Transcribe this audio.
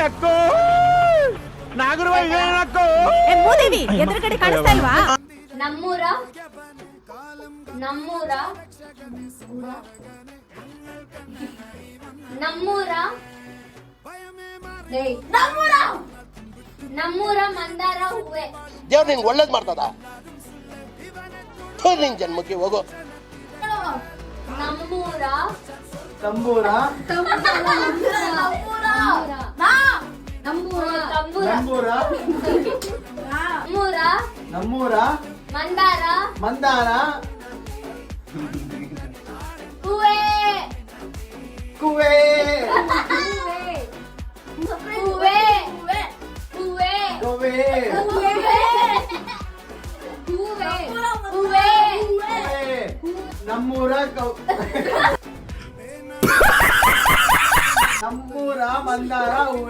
ಅಕ್ಕೋ ನಾಗರವ ಅಕ್ಕೋ ಮೂದೇವಿ ಎದುರುಗಡೆ ಕಾಣಿಸ್ತಾ ಇಲ್ವಾ? ನಮ್ಮೂರ ನಮ್ಮೂರ ನಮ್ಮೂರ ನಮ್ಮೂರ ನಮ್ಮೂರ ಮಂದಾರ ಹೂವೆ. ದೇವ್ರು ನಿನ್ಗೆ ಒಳ್ಳೇದ್ ಮಾಡ್ತದ. ನಿನ್ ಜನ್ಮಕ್ಕೆ ಹೋಗೋ. ನಮ್ಮೂರ ತಂಬೂರ ನಮ್ಮೂರ ಮಂದಾರ ಮಂದಾರ ಹೂವೆ ಕುವೆ ಹೂವೆ ಹೂವೆ ಕವೆ ಹೂವೆ ಹೂವೆ ನಮ್ಮೂರ ನಮ್ಮೂರ ಮಂದಾರ ಹೂವೆ.